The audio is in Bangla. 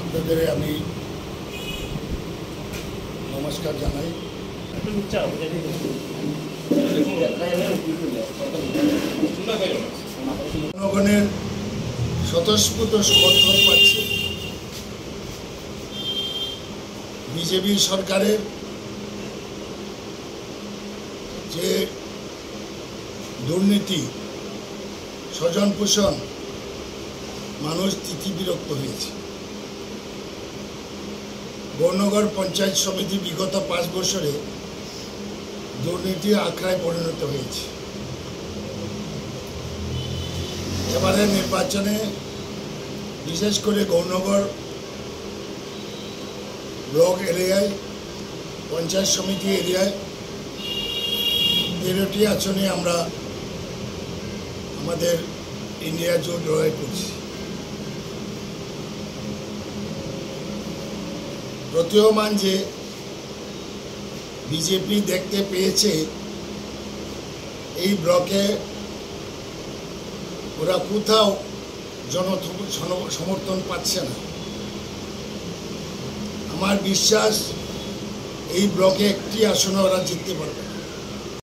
আপনাদের আমি নমস্কার জানাই। জনগণের স্বতঃস্ফূর্ত সমর্থন পাচ্ছে বিজেপি সরকারের যে দুর্নীতি, স্বজন পোষণ, মানুষ তিতিবিরক্ত হয়েছে। গৌরনগর পঞ্চায়েত সমিতি বিগত 5 বছরে দুর্নীতির আখড়ায় পরিণত হয়েছে। এবারে নির্বাচনে বিশেষ করে গৌরনগর ব্লক এরিয়ায়, পঞ্চায়েত সমিতি এরিয়ায় 13টি আসনে আমরা আমাদের ইন্ডিয়া জোট লড়াই করছি। প্রতীয়মান যে বিজেপি দেখতে পেয়েছে এই ব্লকে ওরা কোথাও সমর্থন পাচ্ছে না। আমার বিশ্বাস এই ব্লকে একটি আসনে ওরা জিততে পারবে।